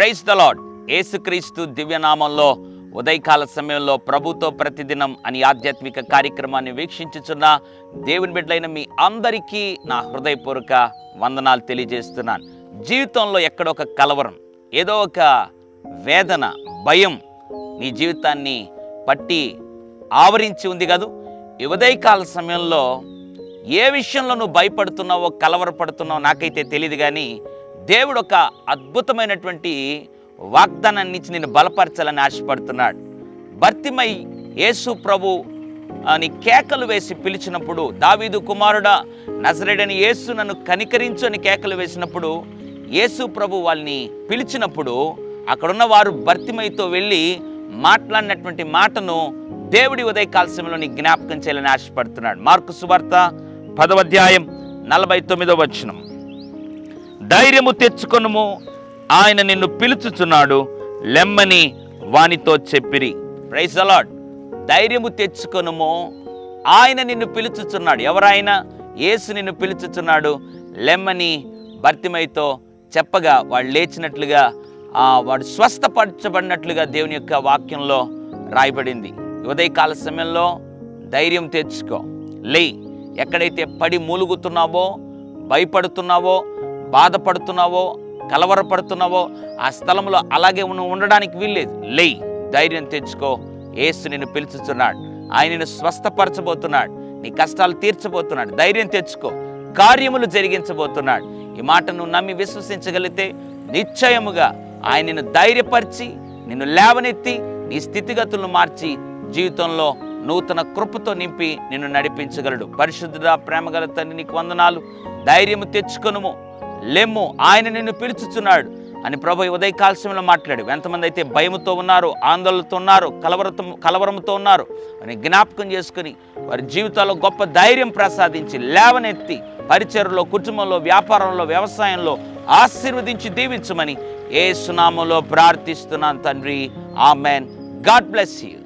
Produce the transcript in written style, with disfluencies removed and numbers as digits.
Praise the lord. యేసుక్రీస్తు దివ్యనామంలో ఉదయకాల సమయంలో ప్రభుతో ప్రతిదినం అని ఆధ్యాత్మిక కార్యక్రమాన్ని వీక్షించుచున్న దేవుని బిడ్డలైన మీ అందరికీ నా హృదయపూర్వక వందనాలు తెలియజేస్తున్నాను. జీవితంలో ఎక్కడో ఒక కలవరం, ఏదో ఒక వేదన, భయం నీ జీవితాన్ని పట్టి ఆవరించి ఉంది కదూ. ఈ ఉదయకాల సమయంలో ఏ విషయంలో నువ్వు భయపడుతున్నావో, కలవరపడుతున్నావో నాకైతే తెలియదు, కానీ దేవుడు ఒక అద్భుతమైనటువంటి వాగ్దానాన్ని ఇచ్చి నిన్ను బలపరచాలని ఆశపడుతున్నాడు. భర్తిమై యేసు ప్రభు అని కేకలు వేసి పిలిచినప్పుడు, దావీదు కుమారుడా నజరేయుడైన యేసు నన్ను కనికరించు అని కేకలు వేసినప్పుడు, యేసు ప్రభు వాళ్ళని పిలిచినప్పుడు అక్కడున్న వారు భర్తిమైతో వెళ్ళి మాట్లాడినటువంటి మాటను దేవుడి ఉదయకాల సమయంలో నీ జ్ఞాపకం చేయాలని ఆశపడుతున్నాడు. మార్కు సువార్త 10వ అధ్యాయం 49వ వచనం. ధైర్యము తెచ్చుకొనుము, ఆయన నిన్ను పిలుచుచున్నాడు, లెమ్మని వానితో చెప్పిరి. Praise the Lord. ధైర్యము తెచ్చుకొనుము, ఆయన నిన్ను పిలుచుచున్నాడు. ఎవరైనా? యేసు నిన్ను పిలుచుచున్నాడు, లెమ్మని భర్తిమైతో చెప్పగా వాడు లేచినట్లుగా, వాడు స్వస్థపరచబడినట్లుగా దేవుని యొక్క వాక్యంలో రాయబడింది. ఉదయకాల సమయంలో ధైర్యం తెచ్చుకో, లే. ఎక్కడైతే పడి మూలుగుతున్నావో, భయపడుతున్నావో, బాధపడుతున్నావో, కలవరపడుతున్నావో ఆ స్థలంలో అలాగే ఉండడానికి వీల్లేదు. లే, ధైర్యం తెచ్చుకో. యేసు నిన్ను పిలుచుతున్నాడు, ఆయన నిన్ను స్వస్థపరచబోతున్నాడు, నీ కష్టాలు తీర్చబోతున్నాడు. ధైర్యం తెచ్చుకో, కార్యములు జరిగించబోతున్నాడు. ఈ మాట నువ్వు నమ్మి విశ్వసించగలిగితే నిశ్చయముగా ఆయన నిన్ను ధైర్యపరిచి, నిన్ను లేవనెత్తి, నీ స్థితిగతులను మార్చి జీవితంలో నూతన కృపతో నింపి నిన్ను నడిపించగలడు. పరిశుద్ధుడా, ప్రేమగల తండ్రి, నీకు వందనాలు. ధైర్యము తెచ్చుకొనుము, లెమ్ము, ఆయన నిన్ను పిలుచుచున్నాడు అని ప్రభు ఉదయకాల సమయంలో మాట్లాడు. ఎంతమంది అయితే భయముతో ఉన్నారు, ఆందోళనతో ఉన్నారు, కలవరంతో ఉన్నారు అని జ్ఞాపకం చేసుకుని వారి జీవితాల్లో గొప్ప ధైర్యం ప్రసాదించి లేవనెత్తి పరిచర్యలో, కుటుంబంలో, వ్యాపారంలో, వ్యవసాయంలో ఆశీర్వదించి దీవించమని యేసు నామములో ప్రార్థిస్తున్నాను తండ్రి. ఆమెన్. God bless you.